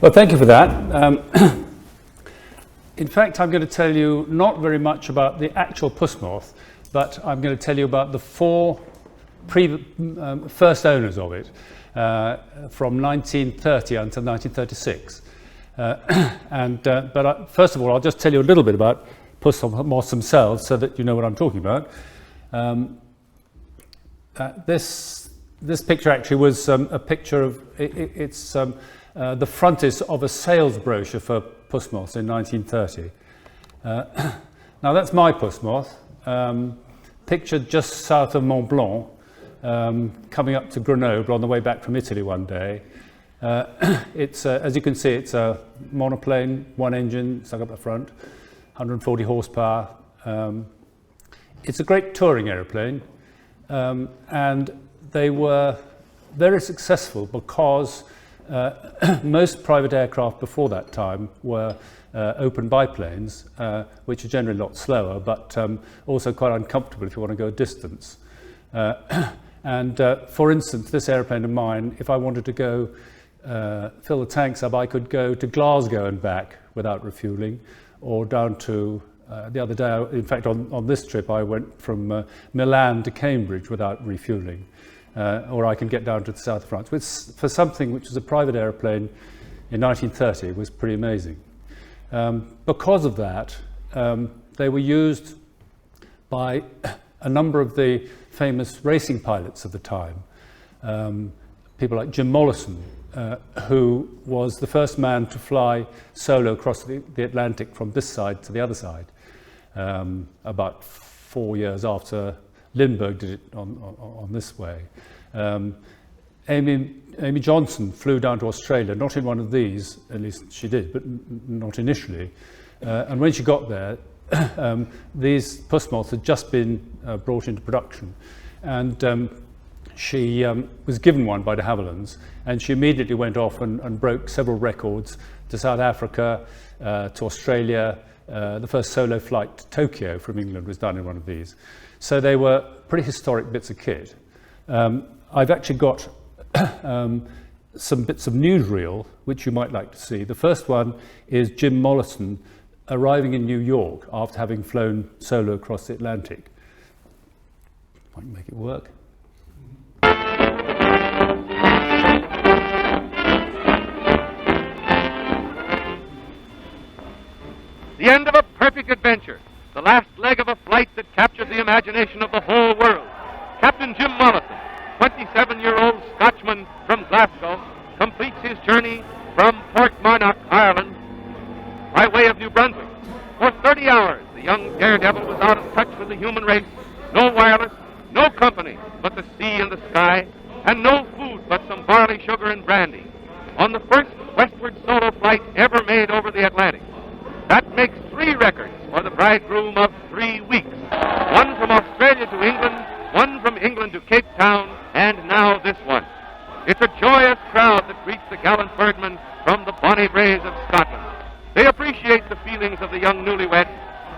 Well, thank you for that. In fact, I'm going to tell you not very much about the actual Puss Moth, but I'm going to tell you about the four first owners of it from 1930 until 1936. But first of all, I'll just tell you a little bit about Puss Moths themselves so that you know what I'm talking about. This picture actually was a picture of, it's the frontis of a sales brochure for Puss Moths in 1930. Now that's my Puss Moth, pictured just south of Mont Blanc, coming up to Grenoble on the way back from Italy one day. It's as you can see, it's a monoplane, one engine stuck up the front, 140 horsepower. It's a great touring aeroplane, and they were very successful because most private aircraft before that time were open biplanes, which are generally a lot slower, but also quite uncomfortable if you want to go a distance. For instance, this aeroplane of mine, if I wanted to go fill the tanks up, I could go to Glasgow and back without refueling, or down to, the other day, in fact on this trip I went from Milan to Cambridge without refueling. Or I can get down to the south of France, which for something which was a private aeroplane in 1930 was pretty amazing. Because of that, they were used by a number of the famous racing pilots of the time. People like Jim Mollison, who was the first man to fly solo across the Atlantic from this side to the other side, about 4 years after Lindbergh did it on this way. Amy Johnson flew down to Australia, not in one of these, at least she did, but not initially. And when she got there, these Puss Moths had just been brought into production. And she was given one by de Havilland's, and she immediately went off and broke several records to South Africa, to Australia. The first solo flight to Tokyo from England was done in one of these. So they were pretty historic bits of kit. I've actually got some bits of newsreel which you might like to see. The first one is Jim Mollison arriving in New York after having flown solo across the Atlantic. Might make it work. The end of a perfect adventure. The last leg of a flight that captured the imagination of the whole world. Captain Jim Mollison, 27-year-old Scotchman from Glasgow, completes his journey from Portmarnock, Ireland, by way of New Brunswick. For 30 hours, the young daredevil was out of touch with the human race. No wireless, no company but the sea and the sky, and no food but some barley sugar and brandy. On the first westward solo flight ever made over the Atlantic. That makes 3 records for the bridegroom of 3 weeks. One from Australia to England, one from England to Cape Town, and now this one. It's a joyous crowd that greets the gallant birdman from the bonny braes of Scotland. They appreciate the feelings of the young newlywed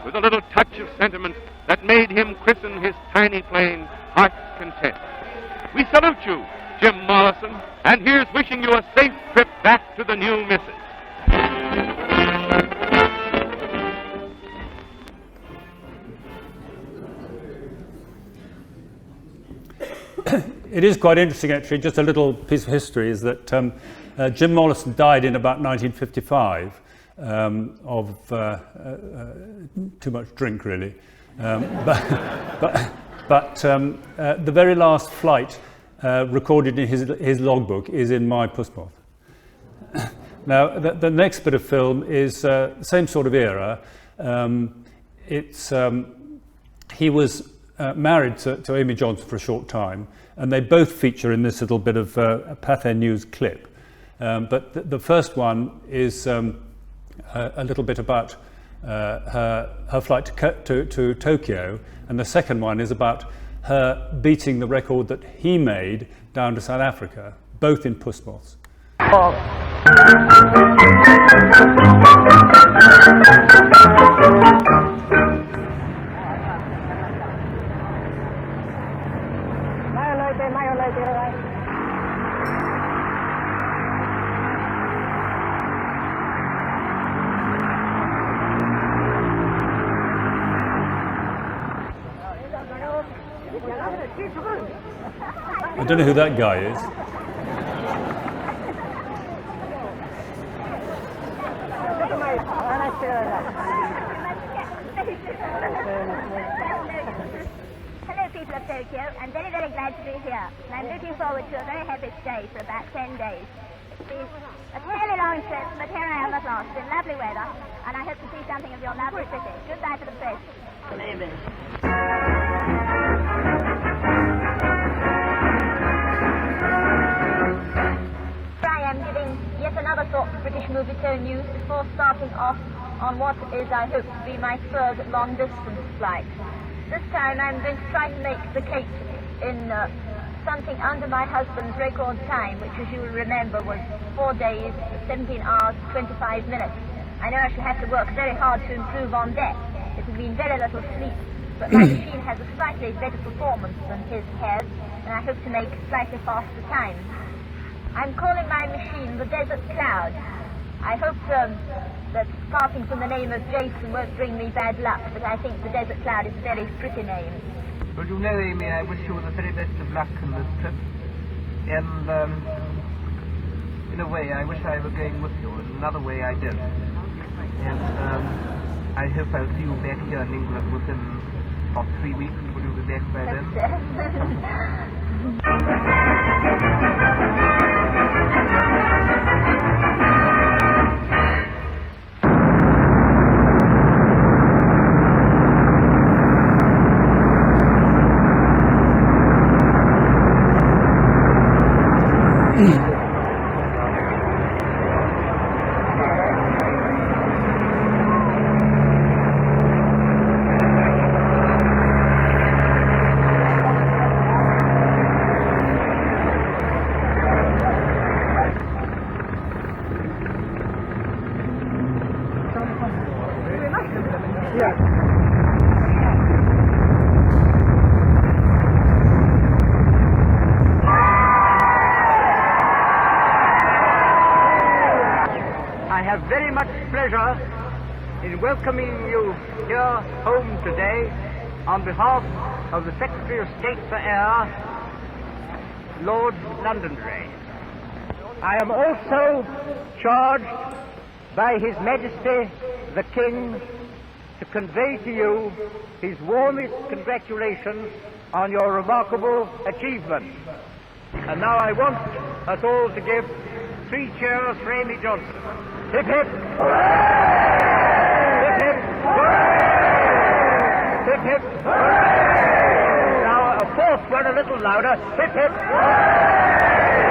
with a little touch of sentiment that made him christen his tiny plane Heart's Content. We salute you, Jim Mollison, and here's wishing you a safe trip back to the new missus. It is quite interesting, actually. Just a little piece of history is that Jim Mollison died in about 1955 of too much drink, really. But the very last flight recorded in his logbook is in my Puss Moth. Now, the next bit of film is the same sort of era. He was married to Amy Johnson for a short time, and they both feature in this little bit of a Pathé News clip. But the first one is a little bit about her flight to Tokyo, and the second one is about her beating the record that he made down to South Africa, both in Puss Moths. I don't know who that guy is. Hello, people of Tokyo. I'm very, very glad to be here. And I'm looking forward to a very happy stay for about 10 days. It's been a fairly long trip, but here I am at last in lovely weather, and I hope to see something of your lovely city. Goodbye for the press. I am giving yet another sort of British movie tone news before starting off on what is, I hope, to be my third long-distance flight. This time I'm going to try to make the Cape in something under my husband's record time, which, as you will remember, was 4 days, 17 hours, 25 minutes. I know I shall have to work very hard to improve on that. It has been very little sleep, but my machine has a slightly better performance than his has, and I hope to make slightly faster time. I'm calling my machine the Desert Cloud. I hope that starting from the name of Jason won't bring me bad luck, but I think the Desert Cloud is a very pretty name. Well, you know, Amy, I wish you the very best of luck on this trip. And, in a way, I wish I were going with you. In another way, I don't. And, I hope I'll see you back here in England within about 3 weeks. Will you be back by then? I have very much pleasure in welcoming you here home today on behalf of the Secretary of State for Air, Lord Londonderry. I am also charged by His Majesty the King to convey to you his warmest congratulations on your remarkable achievement. And now I want us all to give 3 cheers for Amy Johnson. Hip hip! Hooray! Hip hip! Hooray! Hip hip! Hooray! Now a 4th one, a little louder. Hip hip! Hooray!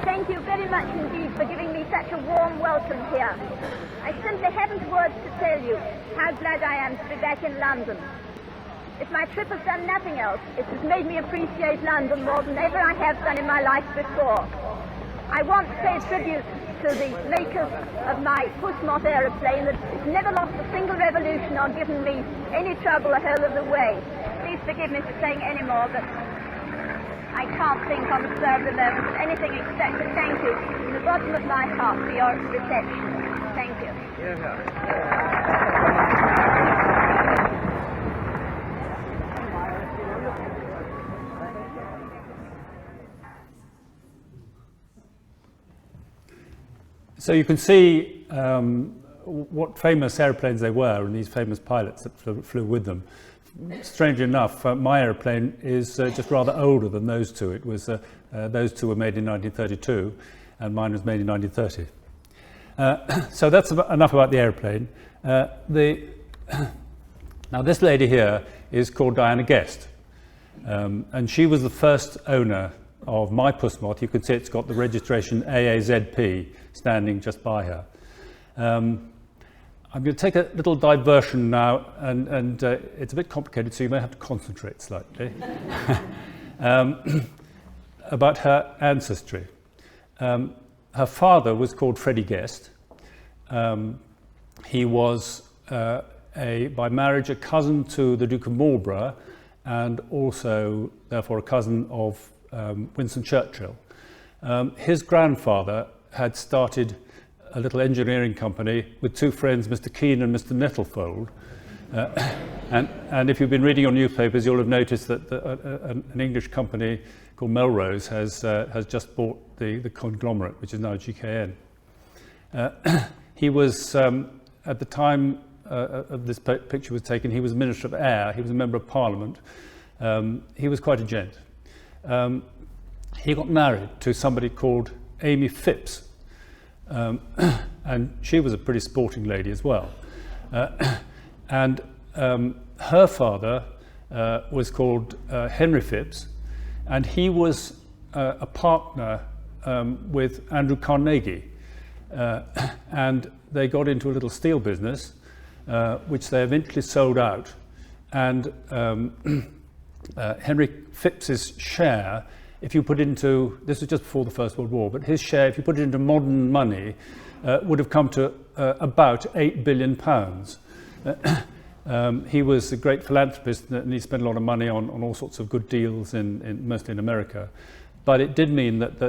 Thank you very much indeed for giving me such a warm welcome here. I simply haven't words to tell you how glad I am to be back in London. If my trip has done nothing else, it has made me appreciate London more than ever I have done in my life before. I want to pay tribute to the makers of my Puss Moth aeroplane that has never lost a single revolution or given me any trouble the whole of the way. Please forgive me for saying any more, but I can't think on the spur of the moment of anything except to thank you from the bottom of my heart for your reception. Thank you. So you can see what famous aeroplanes they were and these famous pilots that flew with them. Strangely enough, my aeroplane is just rather older than those two. It was those two were made in 1932 and mine was made in 1930. So that's enough about the aeroplane. Now this lady here is called Diana Guest, and she was the first owner of my Puss Moth. You can see it's got the registration AAZP standing just by her. I'm going to take a little diversion now, and it's a bit complicated, so you may have to concentrate slightly, about her ancestry. Her father was called Freddie Guest. He was, by marriage, a cousin to the Duke of Marlborough, and also, therefore, a cousin of Winston Churchill. His grandfather had started a little engineering company with 2 friends, Mr. Keane and Mr. Nettlefold, And if you've been reading your newspapers, you'll have noticed that an English company called Melrose has just bought the conglomerate, which is now GKN. He was, at the time of this picture was taken, he was Minister of Air, he was a Member of Parliament. He was quite a gent. He got married to somebody called Amy Phipps, and she was a pretty sporting lady as well. And her father was called Henry Phipps, and he was a partner with Andrew Carnegie, and they got into a little steel business, which they eventually sold out, and Henry Phipps's share, if you put into, this was just before the First World War, but his share, if you put it into modern money, would have come to about £8 billion. He was a great philanthropist, and he spent a lot of money on all sorts of good deals, mostly in America. But it did mean that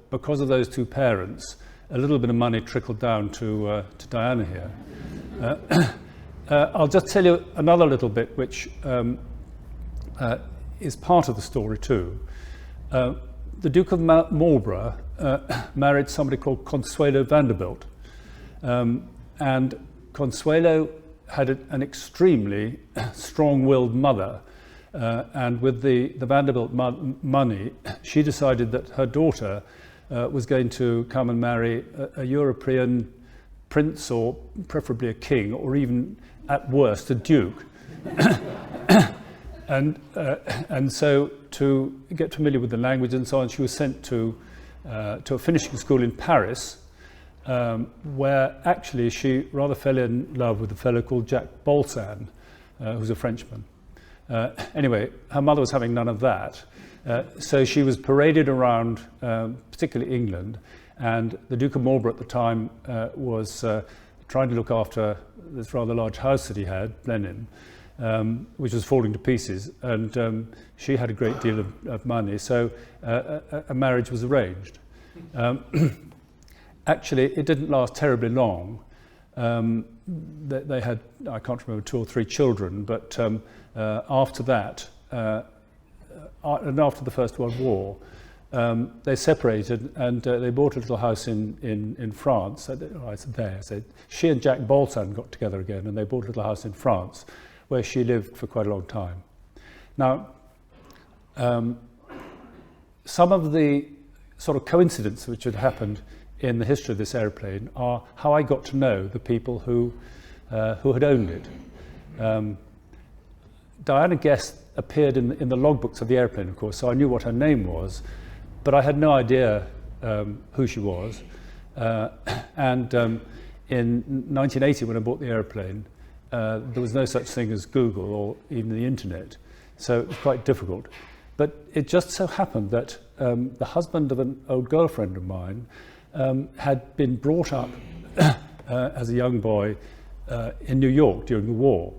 because of those two parents, a little bit of money trickled down to Diana here. I'll just tell you another little bit, which is part of the story too. The Duke of Marlborough married somebody called Consuelo Vanderbilt, and Consuelo had an extremely strong-willed mother, and with the Vanderbilt money, she decided that her daughter was going to come and marry a European prince, or preferably a king, or even at worst a duke. And so, to get familiar with the language and so on, she was sent to a finishing school in Paris, where actually she rather fell in love with a fellow called Jacques Bolsan, who's a Frenchman. Anyway, her mother was having none of that, so she was paraded around, particularly England, and the Duke of Marlborough at the time was trying to look after this rather large house that he had, Blenheim, which was falling to pieces, and she had a great deal of money, so a marriage was arranged. Actually, it didn't last terribly long. They had, I can't remember, 2 or 3 children, but after that, and after the First World War, they separated, and they bought a little house in France. I said there. So she and Jacques Bolsan got together again, and they bought a little house in France, where she lived for quite a long time. Now, some of the sort of coincidences which had happened in the history of this aeroplane are how I got to know the people who had owned it. Diana Guest appeared in the logbooks of the airplane, of course, so I knew what her name was, but I had no idea who she was. And in 1980, when I bought the airplane, there was no such thing as Google or even the internet, so it was quite difficult. But it just so happened that the husband of an old girlfriend of mine had been brought up as a young boy in New York during the war,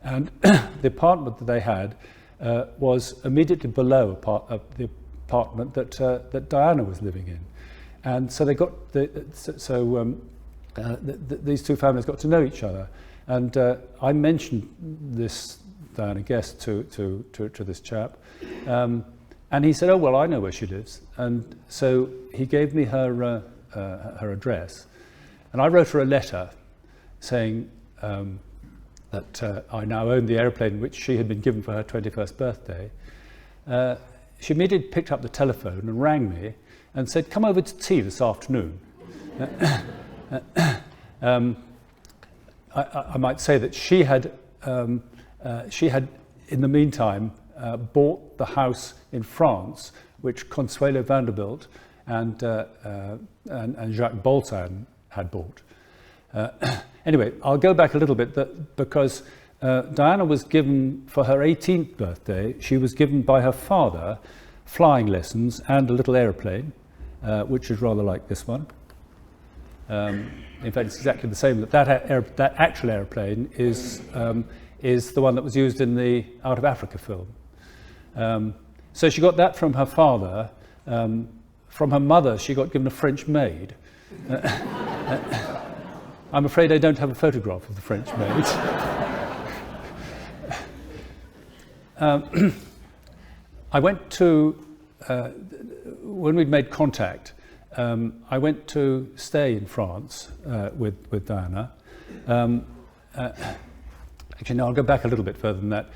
and the apartment that they had was immediately below the apartment that Diana was living in, and so they got these two families got to know each other, and I mentioned this Diana Guest to this chap, and he said, "Oh well, I know where she lives," and so he gave me her address, and I wrote her a letter saying that I now owned the aeroplane which she had been given for her 21st birthday. She immediately picked up the telephone and rang me and said, "Come over to tea this afternoon." I might say that she had in the meantime bought the house in France which Consuelo Vanderbilt and Jacques Bolsan had bought. Anyway, I'll go back a little bit because Diana was given, for her 18th birthday, she was given by her father flying lessons and a little aeroplane, which is rather like this one. In fact, it's exactly the same. That actual aeroplane is the one that was used in the Out of Africa film. So she got that from her father. From her mother, she got given a French maid. I'm afraid I don't have a photograph of the French maid. I went to, when we'd made contact, I went to stay in France with Diana. Actually, no, I'll go back a little bit further than that.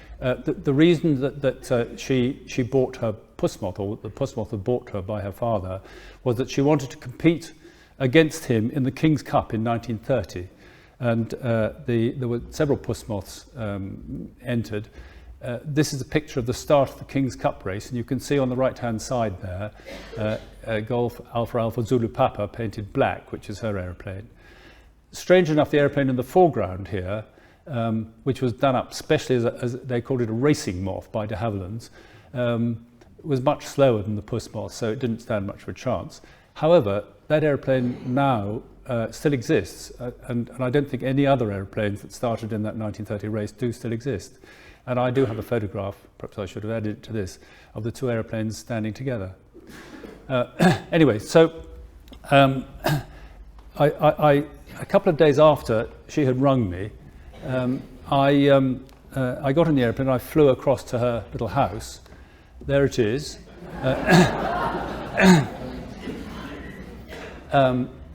The reason that she bought her Puss Moth, or the Puss Moth had bought her by her father, was that she wanted to compete against him in the King's Cup in 1930. And there were several Puss Moths entered. This is a picture of the start of the King's Cup race, and you can see on the right-hand side there, Golf Alpha Alpha Zulu Papa painted black, which is her aeroplane. Strange enough, the aeroplane in the foreground here, which was done up specially as they called it a racing moth by de Havilland's, was much slower than the Puss Moth, so it didn't stand much of a chance. However, that aeroplane now still exists, and I don't think any other aeroplanes that started in that 1930 race do still exist. And I do have a photograph, perhaps I should have added it to this, of the two aeroplanes standing together. Anyway, so a couple of days after she had rung me, I got in the aeroplane and I flew across to her little house. There it is.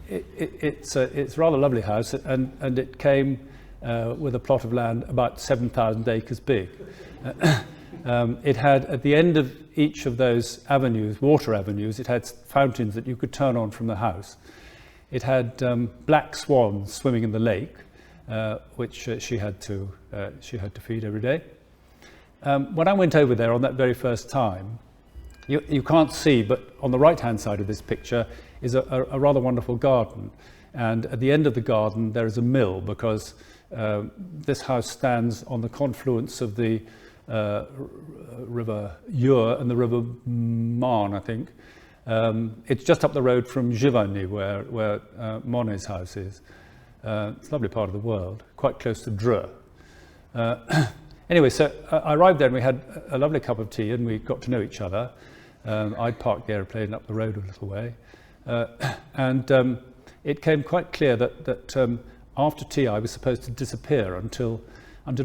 It's a rather lovely house, and it came with a plot of land about 7,000 acres big. It had, at the end of each of those avenues, water avenues, it had fountains that you could turn on from the house. It had black swans swimming in the lake, which she had to feed every day. When I went over there on that very first time, you can't see, but on the right-hand side of this picture is a rather wonderful garden. And at the end of the garden, there is a mill, because this house stands on the confluence of the River Eure and the River Marne, I think. It's just up the road from Giverny, where Monet's house is. It's a lovely part of the world, quite close to Dreux. Anyway, so I arrived there and we had a lovely cup of tea and we got to know each other. I'd parked the aeroplane up the road a little way. And it came quite clear that after tea I was supposed to disappear until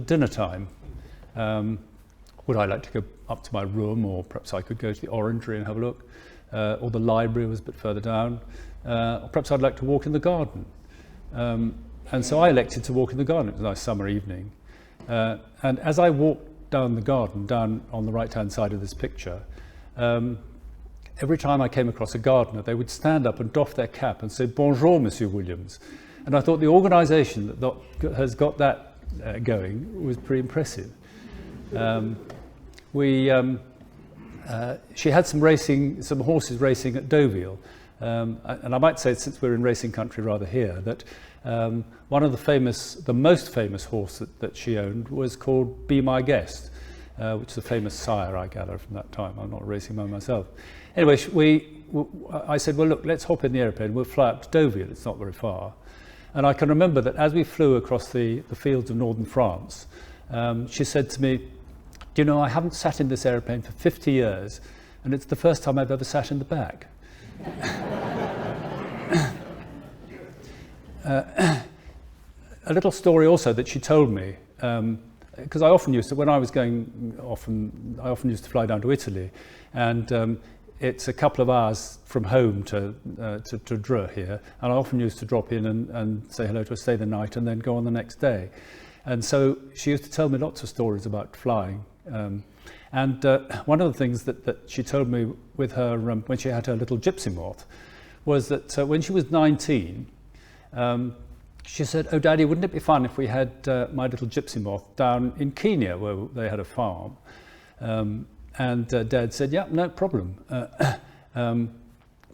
dinner time. Would I like to go up to my room, or perhaps I could go to the orangery and have a look, or the library was a bit further down, or perhaps I'd like to walk in the garden. And so I elected to walk in the garden. It was a nice summer evening. And as I walked down the garden, down on the right-hand side of this picture, every time I came across a gardener, they would stand up and doff their cap and say, "Bonjour, Monsieur Williams." And I thought the organisation that has got that going was pretty impressive. She had some horses racing at Deauville. And I might say, since we're in racing country rather here, that one of the most famous horse that she owned was called Be My Guest, which is a famous sire, I gather, from that time. I'm not a racing man myself. Anyway, I said, well, look, let's hop in the aeroplane. We'll fly up to Deauville. It's not very far. And I can remember that as we flew across the fields of northern France, she said to me, "Do you know, I haven't sat in this aeroplane for 50 years, and it's the first time I've ever sat in the back." A little story also that she told me, because I often used to, when I was going, I often used to fly down to Italy, and it's a couple of hours from home to Dreux here, and I often used to drop in and say hello to her, stay the night, and then go on the next day. And so she used to tell me lots of stories about flying. And one of the things that she told me with her, when she had her little gypsy moth, was that when she was 19, she said, "Oh, Daddy, wouldn't it be fun if we had my little gypsy moth down in Kenya, where they had a farm?" And Dad said, "Yeah, no problem.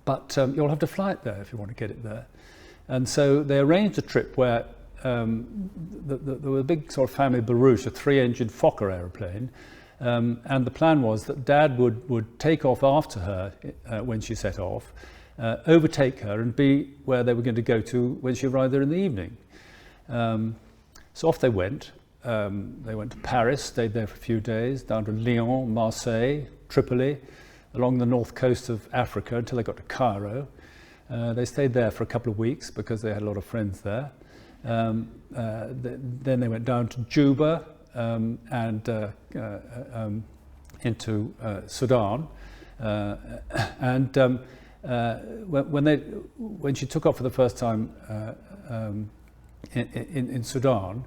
But you'll have to fly it there if you want to get it there." And so they arranged a trip where there was a big sort of family barouche, a 3-engine Fokker aeroplane, and the plan was that Dad would take off after her when she set off, overtake her and be where they were going to go to when she arrived there in the evening. So off they went. They went to Paris, stayed there for a few days, down to Lyon, Marseille, Tripoli, along the north coast of Africa until they got to Cairo. They stayed there for a couple of weeks because they had a lot of friends there. Then they went down to Juba, and into Sudan. When she took off for the first time in Sudan,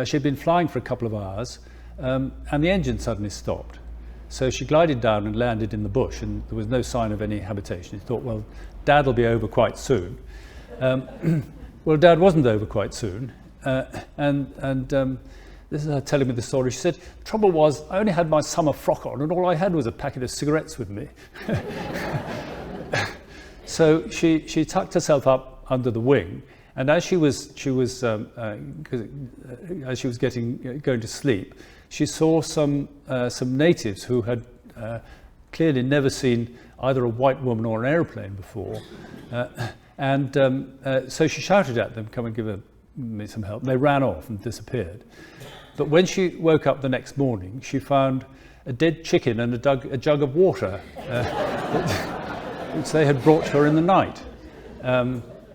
she'd been flying for a couple of hours, and the engine suddenly stopped. So she glided down and landed in the bush, and there was no sign of any habitation. She thought, well, Dad will be over quite soon. Well, Dad wasn't over quite soon, this is her telling me the story. She said, trouble was, I only had my summer frock on, and all I had was a packet of cigarettes with me. So she tucked herself up under the wing, and as she was going to sleep, she saw some natives who had clearly never seen either a white woman or an aeroplane before, so she shouted at them, "Come and give me some help." They ran off and disappeared. But when she woke up the next morning, she found a dead chicken and a jug of water, which they had brought to her in the night.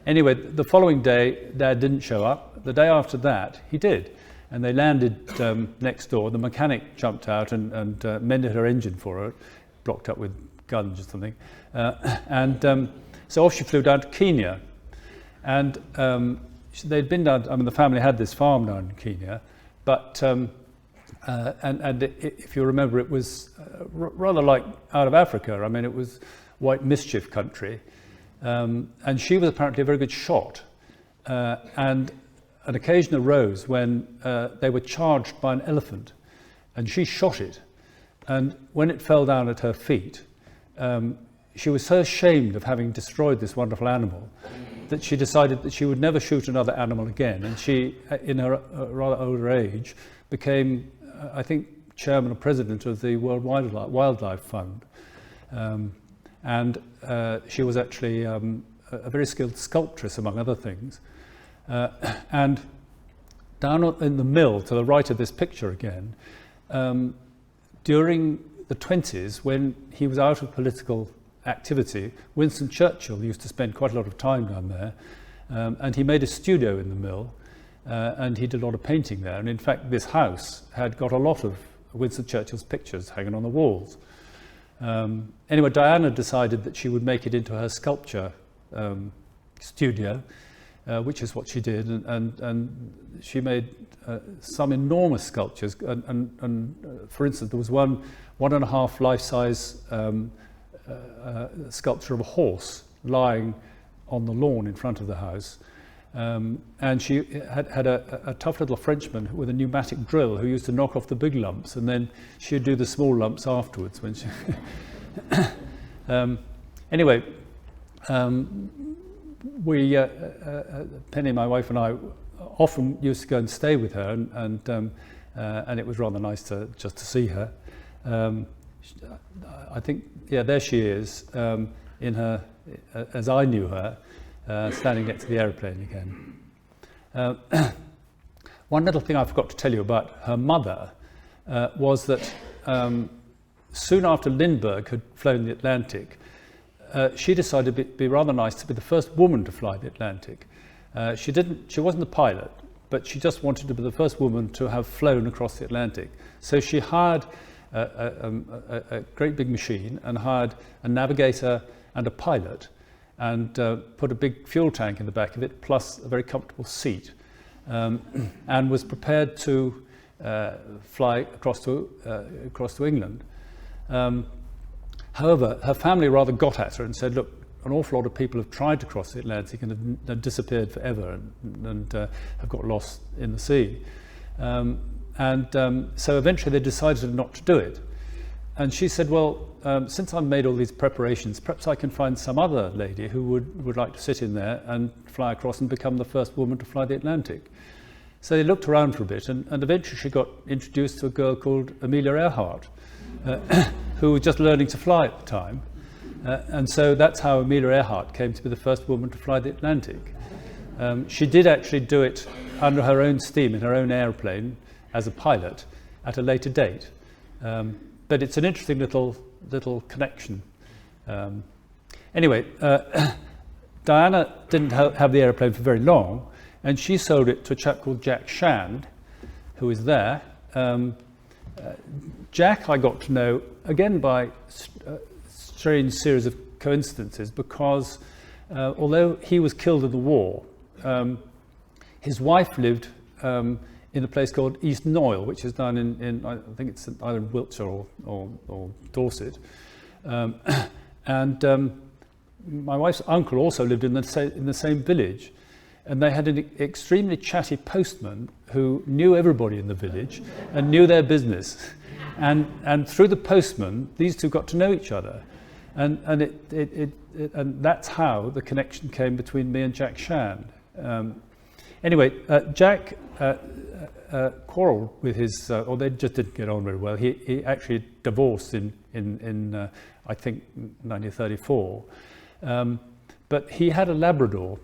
Anyway, the following day, Dad didn't show up. The day after that, he did. And they landed next door. The mechanic jumped out and mended her engine for her, blocked up with guns or something. So off she flew down to Kenya. And they'd been down, the family had this farm down in Kenya. But, if you remember, it was rather like out of Africa. It was white mischief country. And she was apparently a very good shot. And an occasion arose when they were charged by an elephant, and she shot it. And when it fell down at her feet, she was so ashamed of having destroyed this wonderful animal that she decided that she would never shoot another animal again. And she, in her rather older age, became, I think, chairman or president of the World Wildlife Fund. She was actually a very skilled sculptress, among other things. And down in the mill, to the right of this picture again, during the 20s, when he was out of political activity, Winston Churchill used to spend quite a lot of time down there, and he made a studio in the mill, and he did a lot of painting there. And in fact, this house had got a lot of Winston Churchill's pictures hanging on the walls. Anyway, Diana decided that she would make it into her sculpture studio, which is what she did, and she made some enormous sculptures. And for instance, there was one and a half life-size sculpture of a horse lying on the lawn in front of the house. And she had a tough little Frenchman with a pneumatic drill who used to knock off the big lumps, and then she'd do the small lumps afterwards. When she anyway, we Penny, my wife, and I often used to go and stay with her, and it was rather nice to see her. I think, yeah, there she is in her, as I knew her. Standing next to the aeroplane again. One little thing I forgot to tell you about her mother was that soon after Lindbergh had flown the Atlantic, she decided it'd be rather nice to be the first woman to fly the Atlantic. She wasn't a pilot, but she just wanted to be the first woman to have flown across the Atlantic. So she hired a great big machine and hired a navigator and a pilot, and put a big fuel tank in the back of it, plus a very comfortable seat, and was prepared to fly across to England. However, her family rather got at her and said, look, an awful lot of people have tried to cross the Atlantic and have disappeared forever and have got lost in the sea. So eventually they decided not to do it. And she said, well, since I've made all these preparations, perhaps I can find some other lady who would like to sit in there and fly across and become the first woman to fly the Atlantic. So they looked around for a bit, and eventually she got introduced to a girl called Amelia Earhart, who was just learning to fly at the time. And so that's how Amelia Earhart came to be the first woman to fly the Atlantic. She did actually do it under her own steam in her own airplane as a pilot at a later date. But it's an interesting little connection. Anyway, Diana didn't have the aeroplane for very long, and she sold it to a chap called Jack Shand, who is there, Jack I got to know, again, by a strange series of coincidences, because although he was killed in the war, his wife lived in a place called East Knoyle, which is down in I think it's either in Wiltshire or Dorset. My wife's uncle also lived in the same village, and they had an extremely chatty postman who knew everybody in the village and knew their business. And through the postman, these two got to know each other. And that's how the connection came between me and Jack Shand. Anyway, Jack quarrelled with his, or they just didn't get on very well. He actually divorced in I think 1934. But he had a Labrador,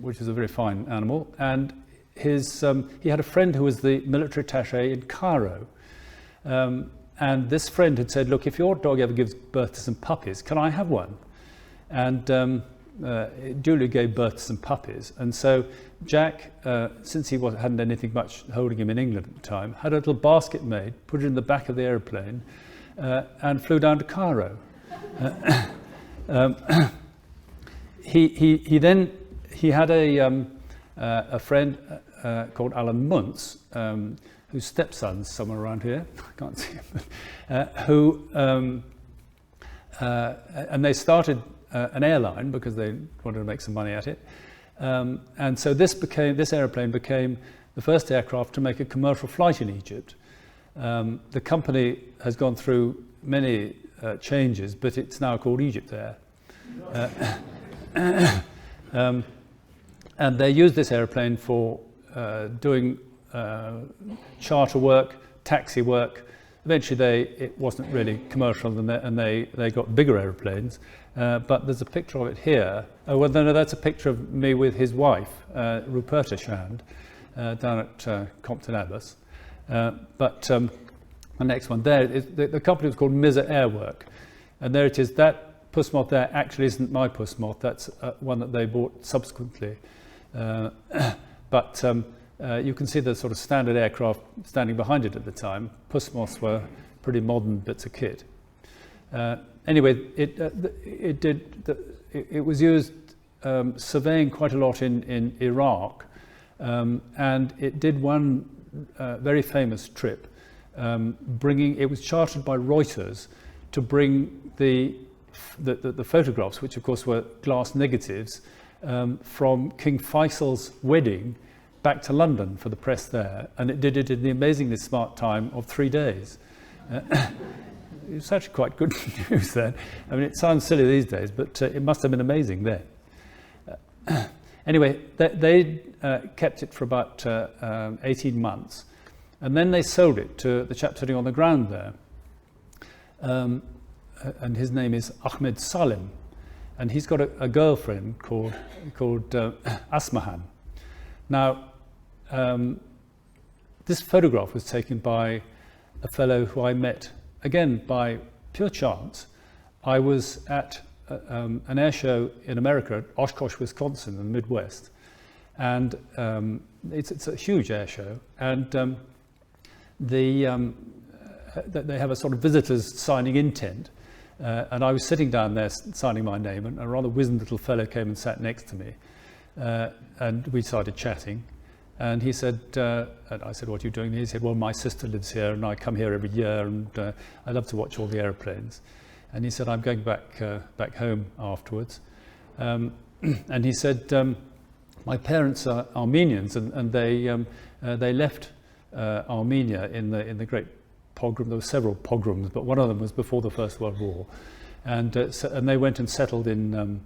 which is a very fine animal, and he had a friend who was the military attaché in Cairo. And this friend had said, look, if your dog ever gives birth to some puppies, can I have one? And it duly gave birth to some puppies. And so Jack, since he hadn't anything much holding him in England at the time, had a little basket made, put it in the back of the aeroplane, and flew down to Cairo. He had a friend called Alan Muntz, whose stepson's somewhere around here. I can't see him. And they started an airline because they wanted to make some money at it. And so this aeroplane became the first aircraft to make a commercial flight in Egypt. The company has gone through many changes, but it's now called Egypt Air. And they used this aeroplane for doing charter work, taxi work. Eventually it wasn't really commercial, and they got bigger aeroplanes. But there's a picture of it here. Oh, well, no, that's a picture of me with his wife, Ruperta Shand, down at Compton Abbas. But the next one there, the company was called Mizza Airwork. And there it is. That Puss Moth there actually isn't my Puss Moth. That's one that they bought subsequently. But you can see the sort of standard aircraft standing behind it at the time. Puss Moths were pretty modern bits of kit. Anyway, it was used surveying quite a lot in Iraq, and it did one very famous trip. It was chartered by Reuters to bring the photographs, which of course were glass negatives, from King Faisal's wedding back to London for the press there, and it did it in the amazingly smart time of 3 days. It's actually quite good news then. I mean, it sounds silly these days, but it must have been amazing then. Anyway, they kept it for about 18 months, and then they sold it to the chap sitting on the ground there. And his name is Ahmed Salim, and he's got a girlfriend called Asmahan. Now, this photograph was taken by a fellow who I met, again, by pure chance. I was at an air show in America, at Oshkosh, Wisconsin, in the Midwest. And it's a huge air show. And they have a sort of visitors signing in tent. And I was sitting down there signing my name, and a rather wizened little fellow came and sat next to me. And we started chatting. And he said, and I said, what are you doing here? He said, well, my sister lives here, and I come here every year, and I love to watch all the airplanes. And he said, I'm going back home afterwards. And he said, my parents are Armenians, and they left Armenia in the great pogrom. There were several pogroms, but one of them was before the First World War. And they went and settled in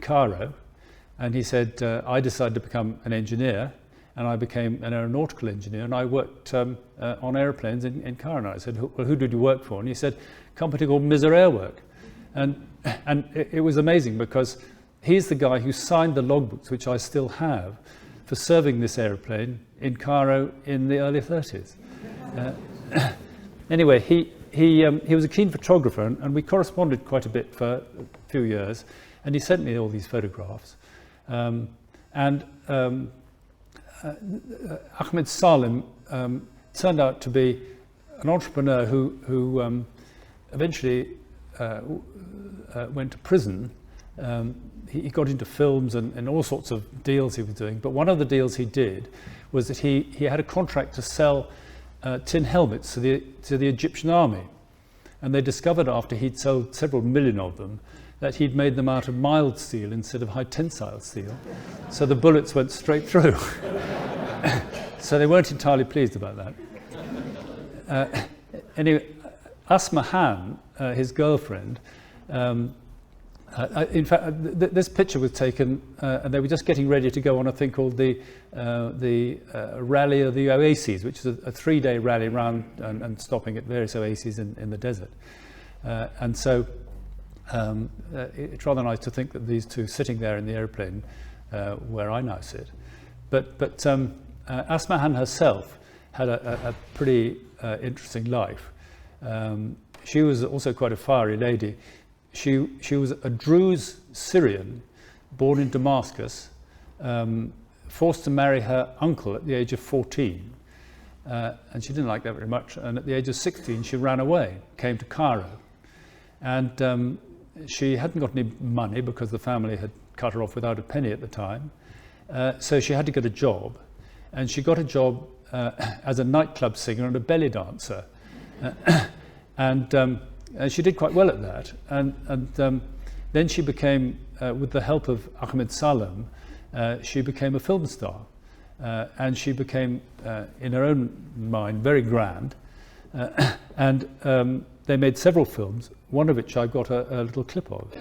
Cairo. And he said, I decided to become an engineer, and I became an aeronautical engineer, and I worked on airplanes in Cairo. And I said, well, who did you work for? And he said, a company called Mizza Airwork. And it was amazing, because he's the guy who signed the logbooks, which I still have, for serving this airplane in Cairo in the early 30s. Anyway, he was a keen photographer, and we corresponded quite a bit for a few years, and he sent me all these photographs. Ahmed Salim turned out to be an entrepreneur who eventually went to prison. He got into films and all sorts of deals he was doing, but one of the deals he did was that he had a contract to sell tin helmets to the Egyptian army, and they discovered after he'd sold several million of them that he'd made them out of mild steel instead of high tensile steel, so the bullets went straight through. So they weren't entirely pleased about that. Anyway, Asma Han, his girlfriend, in fact, this picture was taken, and they were just getting ready to go on a thing called the Rally of the Oases, which is a 3-day rally around and stopping at various oases in the desert. And so it's rather nice to think that these two sitting there in the airplane where I now sit. But Asma Han herself had a pretty interesting life. She was also quite a fiery lady. She was a Druze Syrian born in Damascus, forced to marry her uncle at the age of 14, and she didn't like that very much, and at the age of 16 she ran away, came to Cairo, and she hadn't got any money because the family had cut her off without a penny at the time, so she had to get a job, and she got a job as a nightclub singer and a belly dancer, and she did quite well at that, and then she became, with the help of Ahmed Salim, she became a film star, and she became, in her own mind, very grand, and they made several films, one of which I've got a little clip of.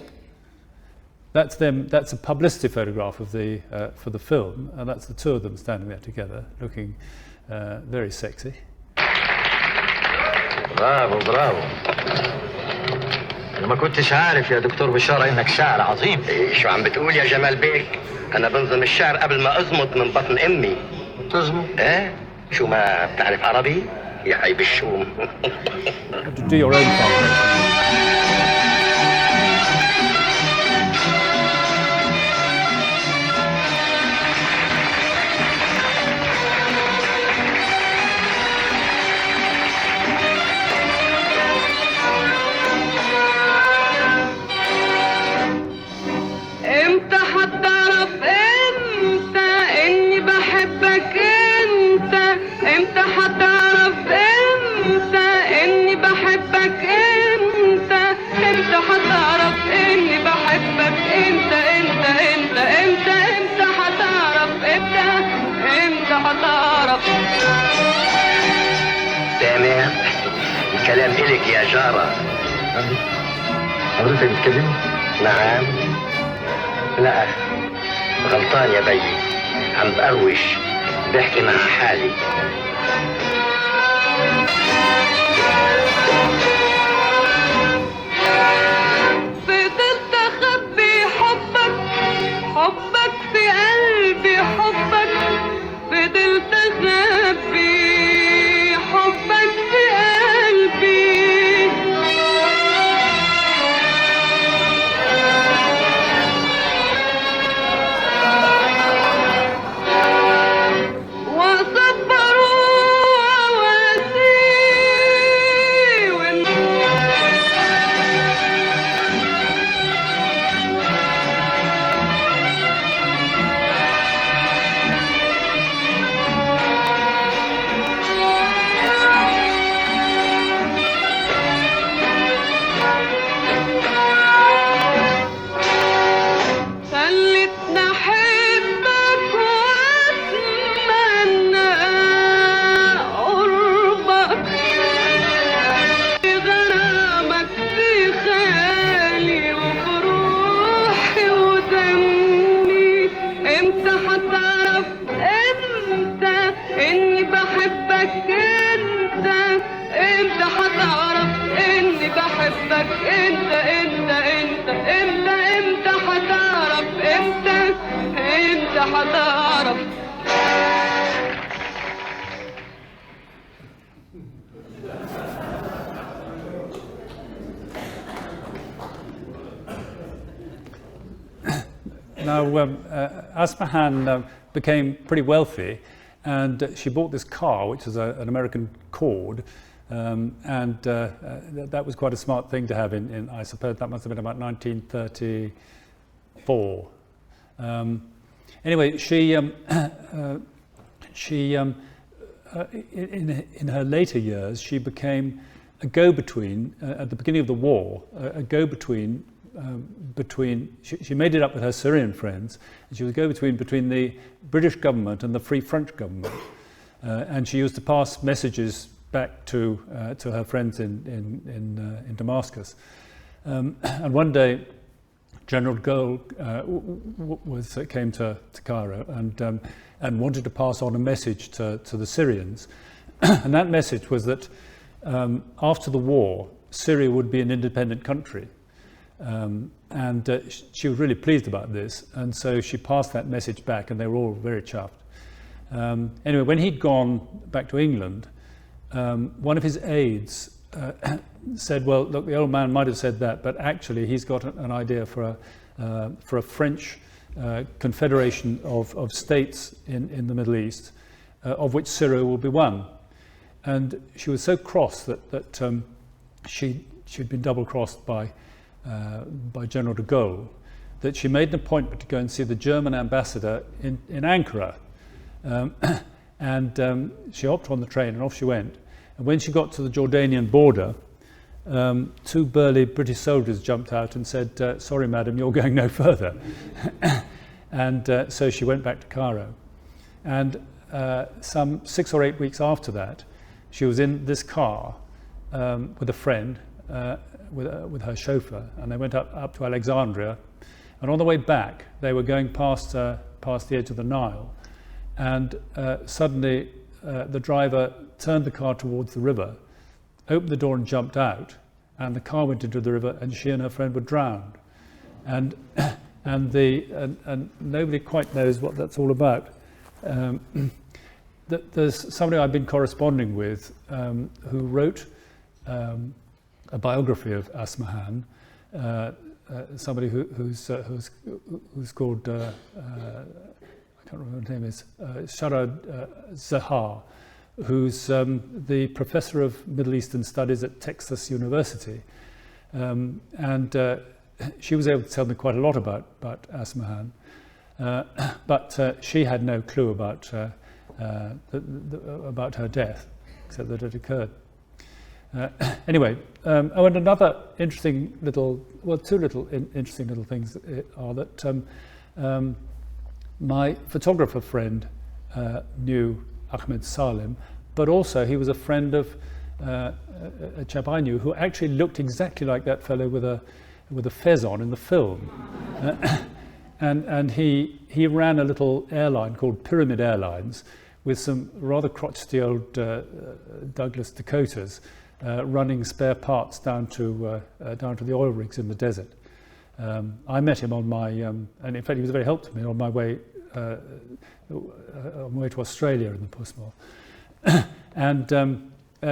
That's them. That's a publicity photograph of for the film, and that's the two of them standing there together, looking very sexy. برافو برافو. أنا ما كنتش عارف يا دكتور بشارة إنك شاعر عظيم. إيه شو عم بتقول يا جمال بيك؟ أنا بنظم الشعر قبل ما أزمط من بطن أمي. تزمط؟ إيه؟ شو ما بتعرف عربي؟ يا عيب الشوم. To do your own translation. تمام الكلام إلك يا جارة. حضرتك بتكلمني؟ نعم. لا غلطان يا بيي، عم بقروش بحكي مع حالي. فضلت أخبي حبك في قلبي، حبك فضلت أخبي حبك في قلبي. Now, Asma Han became pretty wealthy, and she bought this car, which is an American Cord, that was quite a smart thing to have in I suppose that must have been about 1934. Anyway, in her later years, she became a go-between at the beginning of the war, a go-between she made it up with her Syrian friends, and she was a go-between between the British government and the Free French government, and she used to pass messages back to her friends in Damascus. And one day, General de Gaulle came to Cairo and wanted to pass on a message to the Syrians, and that message was that after the war, Syria would be an independent country. She was really pleased about this, and so she passed that message back, and they were all very chuffed. Anyway, when he'd gone back to England, one of his aides said, well, look, the old man might have said that, but actually he's got an idea for a French confederation of states in the Middle East, of which Syria will be one. And she was so cross that she'd been double-crossed by General de Gaulle, that she made an appointment to go and see the German ambassador in Ankara. She hopped on the train and off she went. And when she got to the Jordanian border, two burly British soldiers jumped out and said, sorry madam, you're going no further. So she went back to Cairo. And some 6 or 8 weeks after that, she was in this car with a friend, with her chauffeur, and they went up to Alexandria. And on the way back, they were going past the edge of the Nile. And suddenly the driver turned the car towards the river, opened the door and jumped out, and the car went into the river, and she and her friend were drowned. And nobody quite knows what that's all about. There's somebody I've been corresponding with who wrote a biography of Asmahan, somebody who's called I can't remember what her name is, Sharad Zahar, who's the professor of Middle Eastern Studies at Texas University, and she was able to tell me quite a lot about Asmahan, but she had no clue about her death, except that it occurred. Anyway, and another interesting little, well, two interesting little things are that my photographer friend knew Ahmed Salim, but also he was a friend of a chap I knew who actually looked exactly like that fellow with a fez on in the film. And he ran a little airline called Pyramid Airlines with some rather crotchety old Douglas Dakotas running spare parts down to the oil rigs in the desert. I met him on my, and in fact he was very helpful to me on my way to Australia in the Puss Moth. And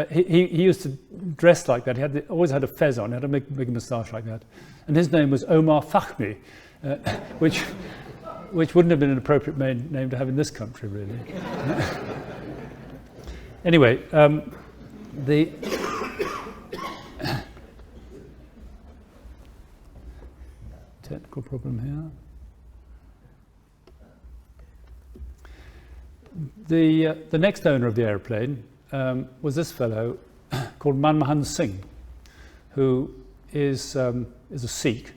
he used to dress like that. He always had a fez on, he had a big moustache like that. And his name was Omar Fahmy, which wouldn't have been an appropriate name to have in this country, really. Anyway, the technical problem here. The next owner of the airplane was this fellow called Manmohan Singh, who is a Sikh,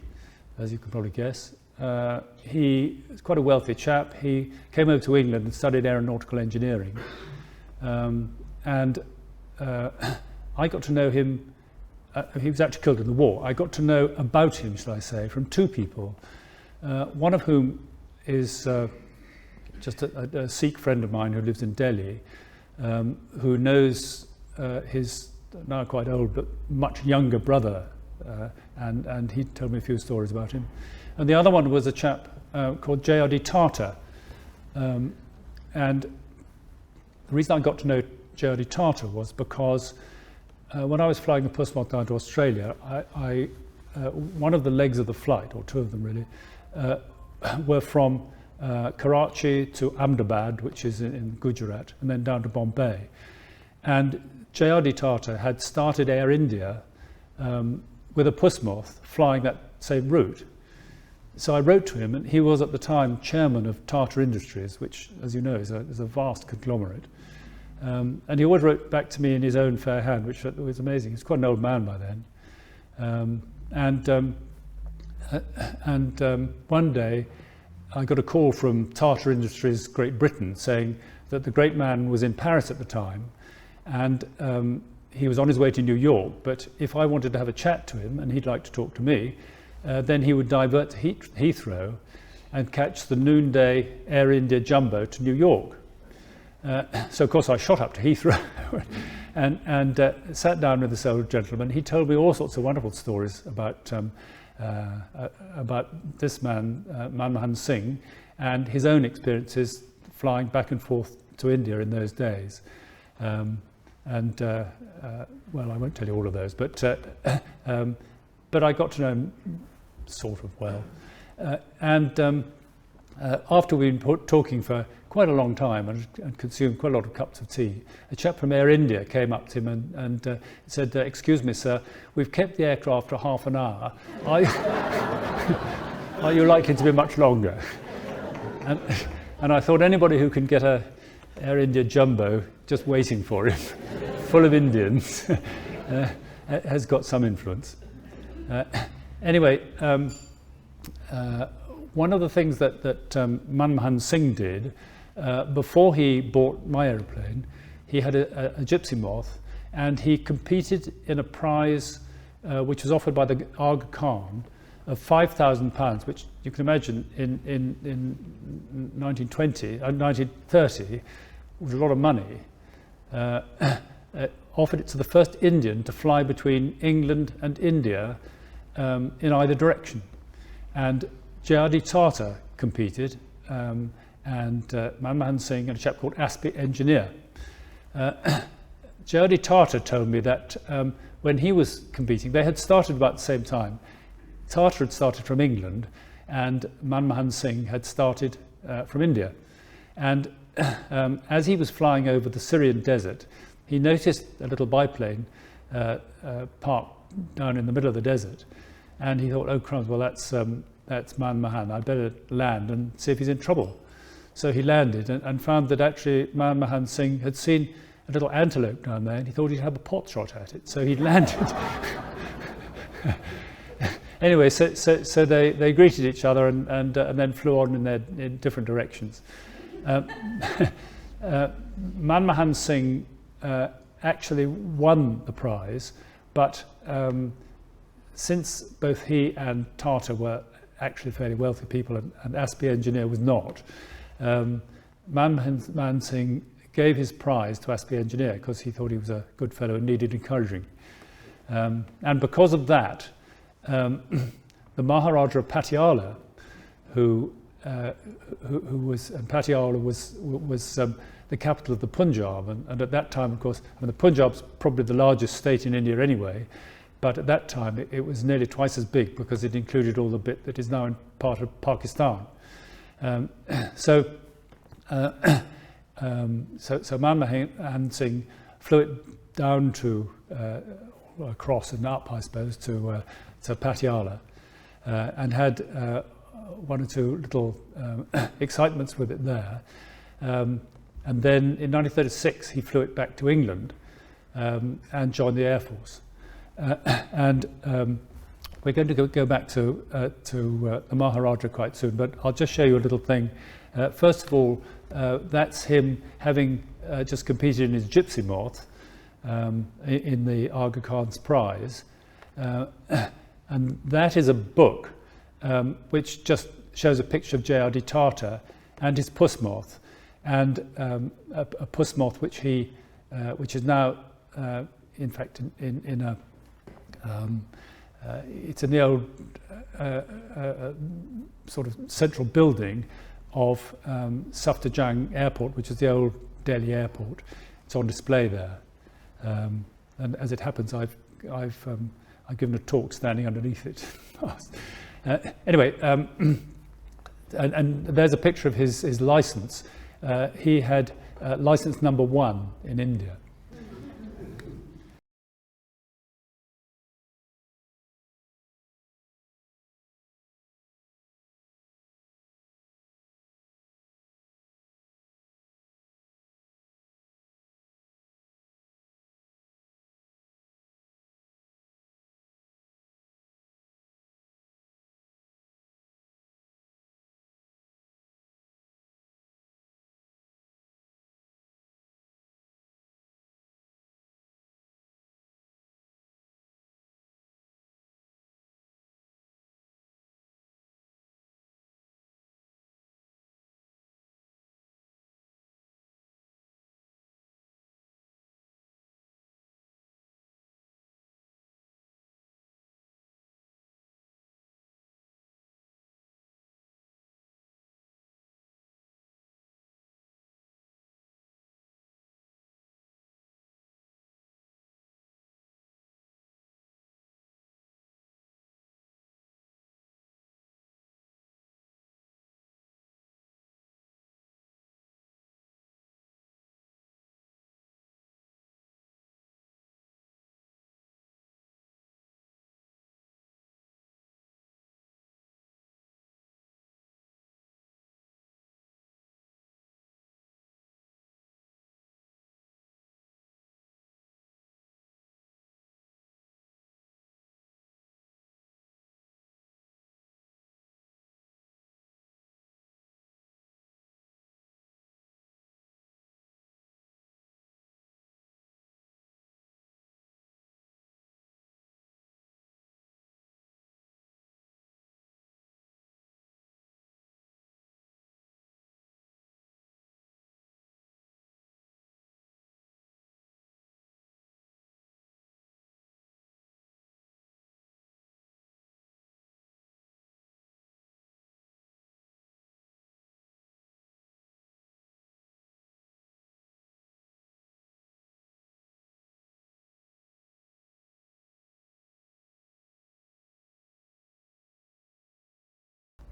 as you can probably guess. He is quite a wealthy chap. He came over to England and studied aeronautical engineering. I got to know him. He was actually killed in the war. I got to know about him, shall I say, from two people, one of whom is just a Sikh friend of mine who lives in Delhi, who knows his now quite old but much younger brother, and he told me a few stories about him. And the other one was a chap called J.R.D. Tata. And the reason I got to know J.R.D. Tata was because when I was flying the Puss Moth down to Australia, one of the legs of the flight, or two of them really, were from Karachi to Ahmedabad, which is in Gujarat, and then down to Bombay. And J.R.D. Tata had started Air India with a Puss Moth flying that same route. So I wrote to him, and he was at the time chairman of Tata Industries, which, as you know, is a vast conglomerate. And he always wrote back to me in his own fair hand, which was amazing. He's quite an old man by then. One day I got a call from Tata Industries Great Britain saying that the great man was in Paris at the time, and he was on his way to New York, but if I wanted to have a chat to him and he'd like to talk to me, then he would divert to Heathrow and catch the noonday Air India Jumbo to New York. So of course I shot up to Heathrow and sat down with this old gentleman. He told me all sorts of wonderful stories about this man, Manmohan Singh, and his own experiences flying back and forth to India in those days. Well, I won't tell you all of those, but I got to know him sort of well. After we'd been talking for quite a long time and consumed quite a lot of cups of tea, a chap from Air India came up to him and said, "Excuse me, sir, we've kept the aircraft for half an hour. Are you likely to be much longer?" And I thought anybody who can get a Air India Jumbo just waiting for him, full of Indians, has got some influence. Anyway, one of the things that Manmohan Singh did before he bought my aeroplane, he had a Gypsy Moth, and he competed in a prize which was offered by the Aga Khan of £5,000, which you can imagine in 1930 was a lot of money. Offered it to the first Indian to fly between England and India in either direction. And J.R.D. Tata competed, and Manmohan Singh and a chap called Aspi Engineer. J.R.D. Tata told me that when he was competing, they had started about the same time. Tata had started from England, and Manmohan Singh had started from India. And as he was flying over the Syrian desert, he noticed a little biplane parked down in the middle of the desert, and he thought, "Oh crumbs, well that's Manmohan, I'd better land and see if he's in trouble." So he landed and found that actually Manmohan Singh had seen a little antelope down there, and he thought he'd have a pot shot at it, so he landed. Anyway, so they greeted each other and then flew on in different directions. Manmohan Singh actually won the prize, but since both he and Tata were actually fairly wealthy people, and Aspi Engineer was not, Manmohan Singh gave his prize to Aspi Engineer because he thought he was a good fellow and needed encouraging. And because of that, the Maharaja of Patiala, who was, and Patiala was the capital of the Punjab, and at that time, of course, I mean, the Punjab's probably the largest state in India anyway, but at that time it was nearly twice as big because it included all the bit that is now in part of Pakistan. So Manmohan Singh flew it down to across and up, I suppose, to Patiala, and had one or two little excitements with it there. And then in 1936 he flew it back to England and joined the Air Force. We're going to go back to the Maharaja quite soon, but I'll just show you a little thing. First of all, that's him having just competed in his Gypsy Moth in the Aga Khan's prize. And that is a book which just shows a picture of J.R.D. Tata and his Puss Moth, and a Puss Moth which is now, in fact, in a it's in the old sort of central building of Safdarjung Airport, which is the old Delhi airport. It's on display there, and as it happens, I've given a talk standing underneath it. Anyway, and there's a picture of his license. He had license number 1 in India.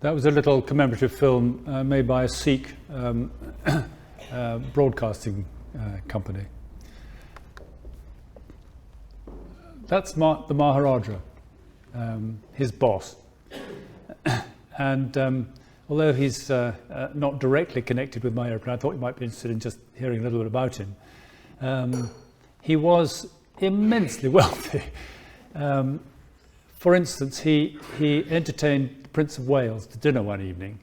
That was a little commemorative film made by a Sikh broadcasting company. That's the Maharaja, his boss. And although he's not directly connected with my airplane, I thought you might be interested in just hearing a little bit about him. He was immensely wealthy. For instance, he entertained the Prince of Wales to dinner one evening,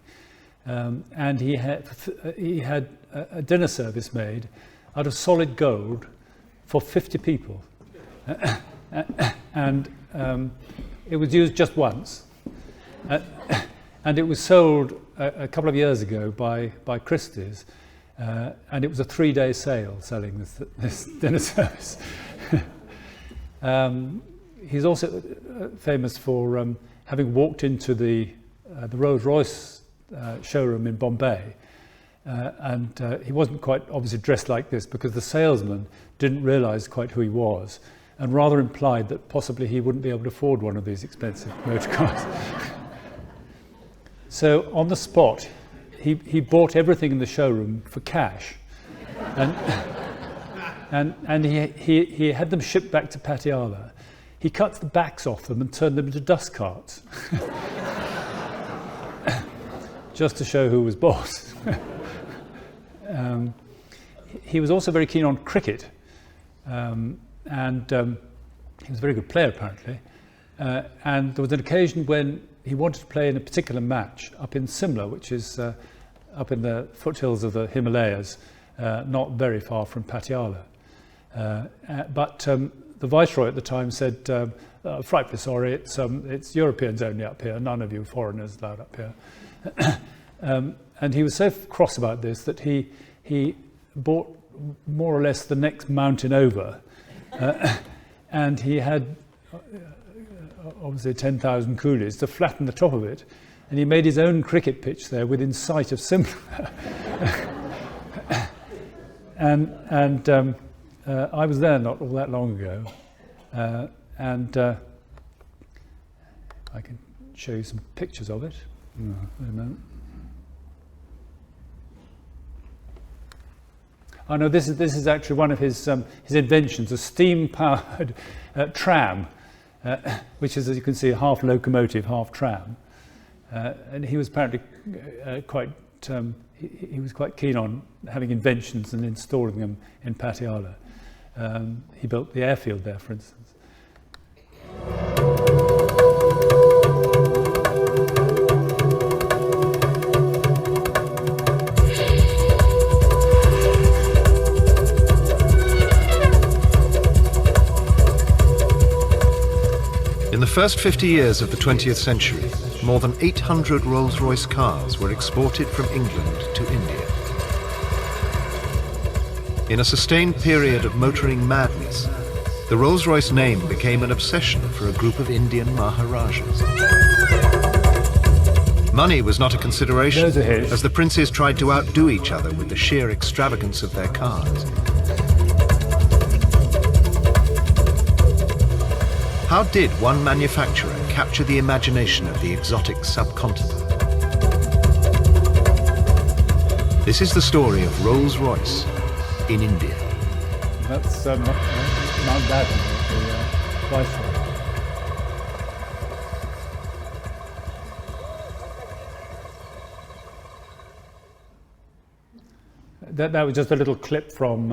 and he had a dinner service made out of solid gold for 50 people, and it was used just once, and it was sold a couple of years ago by Christie's, and it was a 3-day sale selling this dinner service. He's also famous for having walked into the Rolls-Royce showroom in Bombay, and he wasn't quite obviously dressed like this because the salesman didn't realise quite who he was, and rather implied that possibly he wouldn't be able to afford one of these expensive motor cars. So on the spot, he bought everything in the showroom for cash, and he had them shipped back to Patiala. He cut the backs off them and turned them into dust carts, just to show who was boss. He was also very keen on cricket, and he was a very good player apparently. And there was an occasion when he wanted to play in a particular match up in Simla, which is up in the foothills of the Himalayas, not very far from Patiala. But the Viceroy at the time said, frightfully sorry, it's Europeans only up here, none of you foreigners allowed up here. And he was so cross about this that he bought more or less the next mountain over, and he had obviously 10,000 coolies to flatten the top of it, and he made his own cricket pitch there within sight of Simla. and I was there not all that long ago, and I can show you some pictures of it. Wait a moment. Oh no, this is actually one of his inventions, a steam-powered tram, which is, as you can see, half locomotive, half tram. And he was apparently he was quite keen on having inventions and installing them in Patiala. He built the airfield there, for instance. In the first 50 years of the 20th century, more than 800 Rolls-Royce cars were exported from England to India. In a sustained period of motoring madness, the Rolls-Royce name became an obsession for a group of Indian Maharajas. Money was not a consideration, as the princes tried to outdo each other with the sheer extravagance of their cars. How did one manufacturer capture the imagination of the exotic subcontinent? This is the story of Rolls-Royce in India. That's Mountbatten, the Viceroy. That was just a little clip from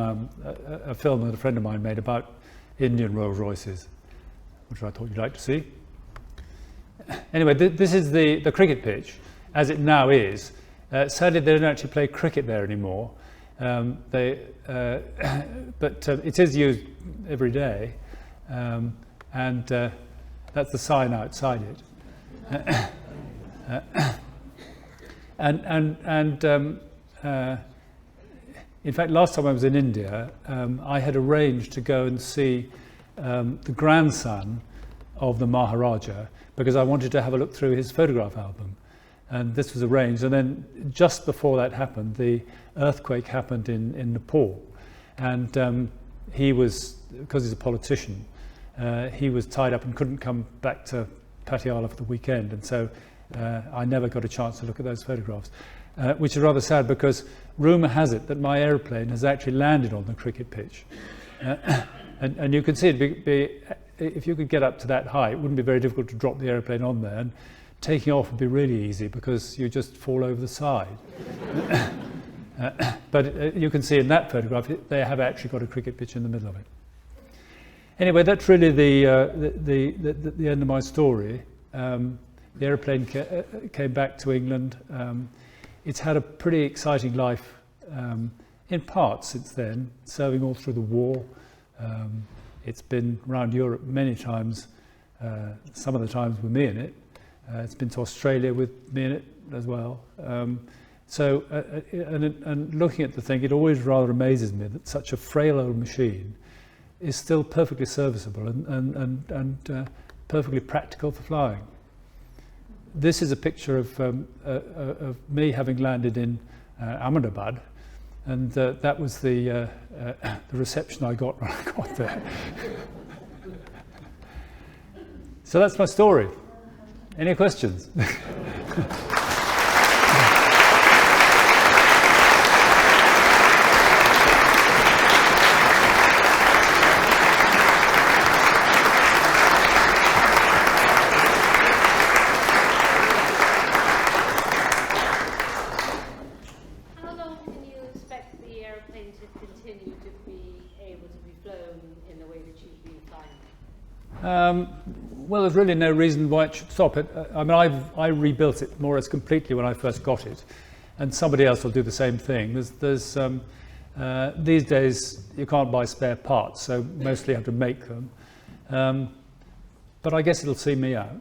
a film that a friend of mine made about Indian Rolls-Royces, which I thought you'd like to see. Anyway, this is the cricket pitch, as it now is. Sadly, they don't actually play cricket there anymore. But it is used every day, and that's the sign outside it. In fact, last time I was in India, I had arranged to go and see the grandson of the Maharaja, because I wanted to have a look through his photograph album. And this was arranged, and then just before that happened, the earthquake happened in Nepal. And he was, because he's a politician, he was tied up and couldn't come back to Patiala for the weekend. And so I never got a chance to look at those photographs, which is rather sad, because rumour has it that my aeroplane has actually landed on the cricket pitch. And you can see it if you could get up to that height, it wouldn't be very difficult to drop the aeroplane on there, and taking off would be really easy because you just fall over the side. But you can see in that photograph they have actually got a cricket pitch in the middle of it. Anyway, that's really the end of my story. The aeroplane came back to England. It's had a pretty exciting life in part since then, serving all through the war. It's been around Europe many times, some of the times with me in it. It's been to Australia with me in it as well. And looking at the thing, it always rather amazes me that such a frail old machine is still perfectly serviceable and perfectly practical for flying. This is a picture of me having landed in Ahmedabad, and that was the reception I got when I got there. So that's my story. Any questions? Well, there's really no reason why it should stop. I mean, I rebuilt it more or less completely when I first got it, and somebody else will do the same thing. There's these days you can't buy spare parts, so mostly you have to make them. But I guess it'll see me out.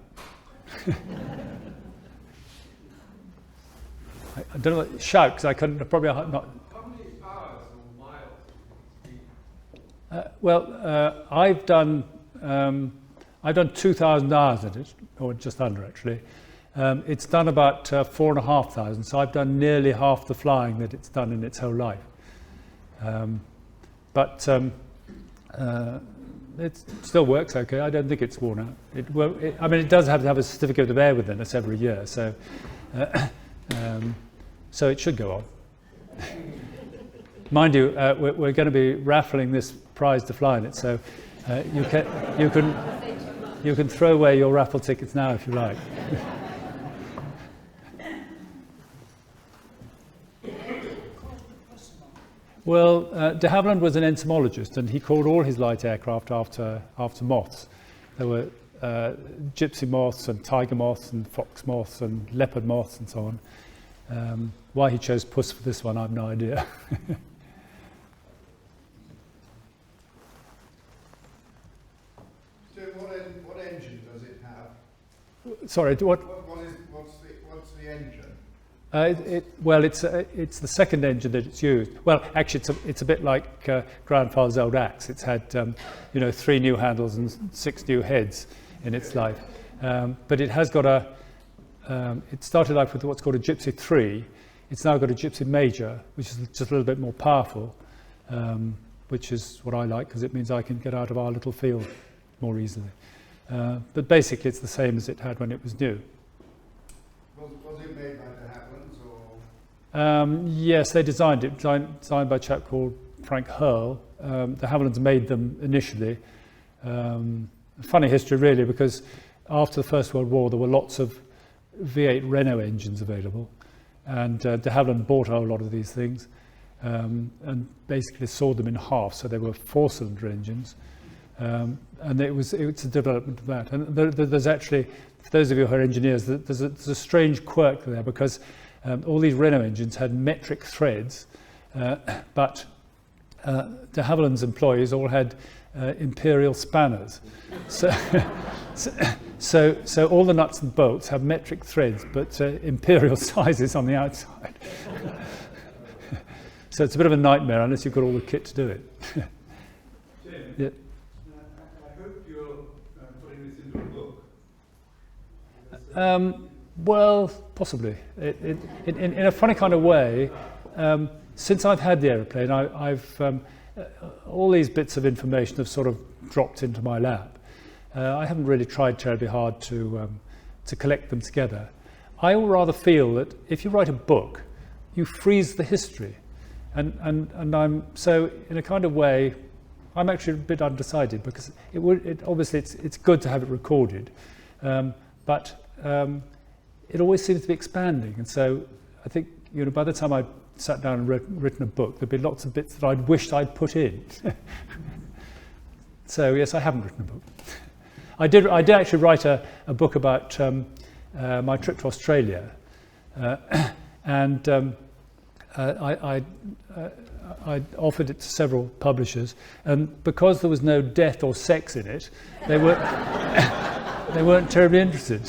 I don't know. Shout, because I couldn't. Probably not. How many hours or miles? Well, I've done 2,000 hours in it, or just under actually. It's done about 4,500, so I've done nearly half the flying that it's done in its whole life. But it still works okay. I don't think it's worn out. I mean, it does have to have a certificate of airworthiness every year, so so it should go on. Mind you, we're going to be raffling this prize to fly in it, so you can throw away your raffle tickets now if you like. Well, de Havilland was an entomologist, and he called all his light aircraft after moths. There were gypsy moths and tiger moths and fox moths and leopard moths and so on. Why he chose Puss for this one, I have no idea. So what engine does it have? Sorry, What's the engine? It's the second engine that it's used. Well, actually, it's a bit like grandfather's old axe. It's had 3 new handles and 6 new heads in its life, but it has got it started life with what's called a Gypsy 3. It's now got a Gypsy Major, which is just a little bit more powerful, which is what I like because it means I can get out of our little field more easily. But basically, it's the same as it had when it was new. Was it made by de Havilland or? Yes, they designed it. Designed by a chap called Frank Hurl. De Havillands made them initially. Funny history, really, because after the First World War, there were lots of V8 Renault engines available, and de Havilland bought a whole lot of these things and basically sawed them in half, so they were 4-cylinder engines. And it's a development of that. And there's actually, for those of you who are engineers, there's a strange quirk there, because all these Renault engines had metric threads, but de Havilland's employees all had imperial spanners. So all the nuts and bolts have metric threads, but imperial sizes on the outside. So it's a bit of a nightmare unless you've got all the kit to do it. Tim, Yeah. I hope you're putting this into a book. Well, possibly. In a funny kind of way, since I've had the aeroplane, I've all these bits of information have sort of dropped into my lap. I haven't really tried terribly hard to collect them together. I rather feel that if you write a book, you freeze the history, and I'm so in a kind of way, I'm actually a bit undecided, because obviously it's good to have it recorded, but it always seems to be expanding, and so I think by the time I sat down and written a book, there'd be lots of bits that I'd wished I'd put in. So yes, I haven't written a book. I did actually write a book about my trip to Australia, and I offered it to several publishers, and because there was no death or sex in it, they weren't terribly interested.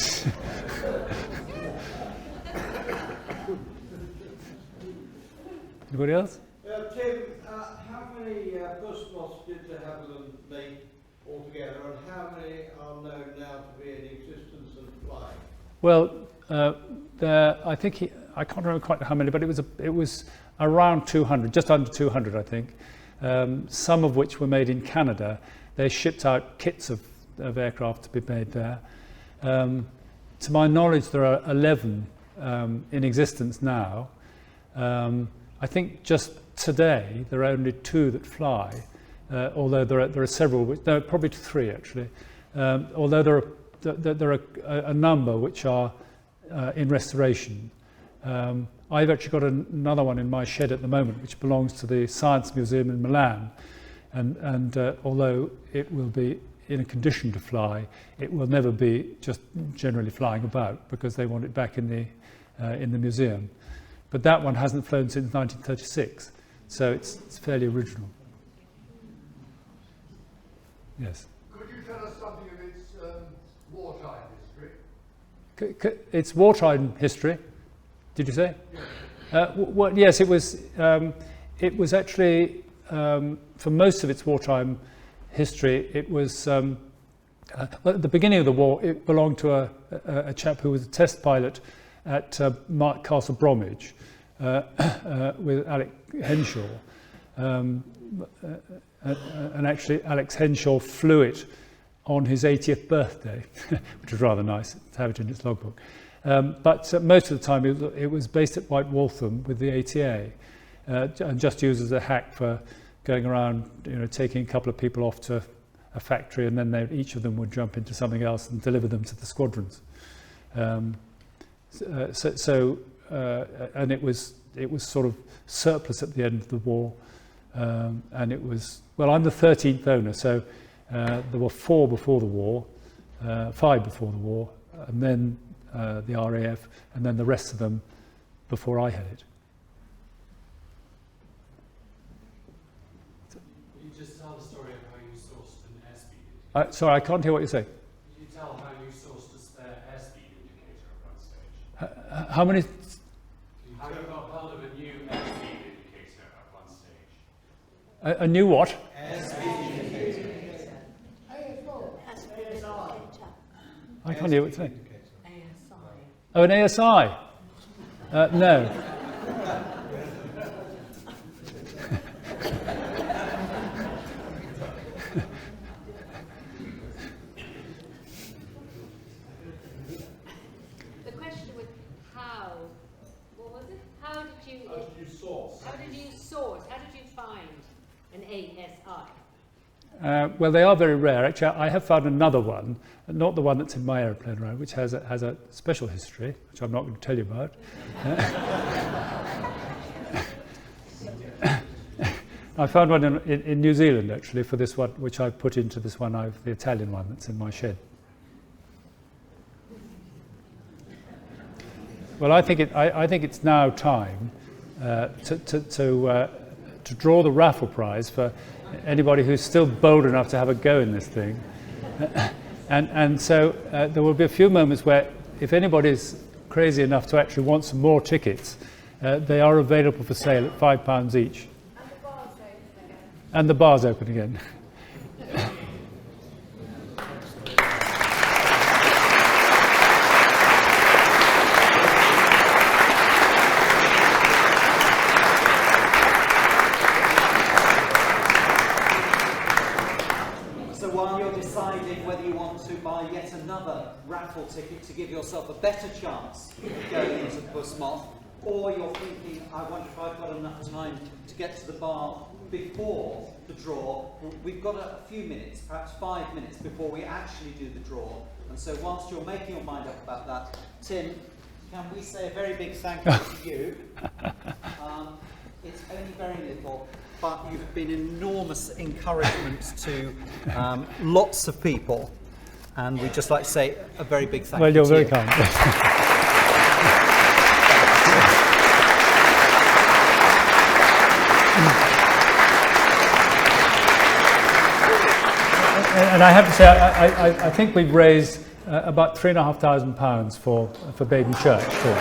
Anybody else? Tim, how many Puss Moths did de Havilland make altogether, and how many are known now to be in existence and flying? Well, I think I can't remember quite how many, but it was around 200, just under 200, I think. Some of which were made in Canada. They shipped out kits of aircraft to be made there. To my knowledge, there are 11 in existence now. I think just today there are only 2 that fly, although there are several. No, probably 3 actually. Although there are a number which are in restoration. I've actually got another one in my shed at the moment, which belongs to the Science Museum in Milan, and although it will be in a condition to fly, it will never be just generally flying about, because they want it back in the museum. But that one hasn't flown since 1936, so it's fairly original. Yes. Could you tell us something of its wartime history? Its wartime history, did you say? Yes. Well, yes, it was actually, for most of its wartime history, it was, well, at the beginning of the war, it belonged to a chap who was a test pilot at Castle Bromwich with Alex Henshaw. And actually, Alex Henshaw flew it on his 80th birthday, which was rather nice to have it in its logbook. But most of the time, it was based at White Waltham with the ATA. and just used as a hack for going around, taking a couple of people off to a factory, and then each of them would jump into something else and deliver them to the squadrons. And it was sort of surplus at the end of the war, and it was, well, I'm the 13th owner, so there were 4 before the war, 5 before the war, and then the RAF, and then the rest of them before I had it. You just tell the story of how you sourced an airspeed indicator. Sorry, I can't hear what you say. You tell how you sourced a spare airspeed indicator at one stage. How many? How you got hold of a new airspeed indicator at one stage. A new what? Airspeed indicator. I can't hear what you're saying. Oh, an ASI? No. The question was how? What was it? How did you source? How did you source? How did you find an ASI? Well, they are very rare. Actually, I have found another one, not the one that's in my aeroplane, right, which has a special history, which I'm not going to tell you about. I found one in New Zealand, actually, for this one, which I've put into this one, the Italian one that's in my shed. Well, I think it's now time to draw the raffle prize for anybody who's still bold enough to have a go in this thing. And so there will be a few moments where, if anybody's crazy enough to actually want some more tickets, they are available for sale at £5 each. And the bar's open again. Raffle ticket to give yourself a better chance going into Puss Moth, or you're thinking, I wonder if I've got enough time to get to the bar before the draw. We've got a few minutes, perhaps 5 minutes, before we actually do the draw. And so whilst you're making your mind up about that, Tim, can we say a very big thank you to you? It's only very little, but you've been enormous encouragement to lots of people. And we'd just like to say a very big thank you to you. Well, you're very kind. And I have to say, I think we've raised about £3,500 for Baden Church too.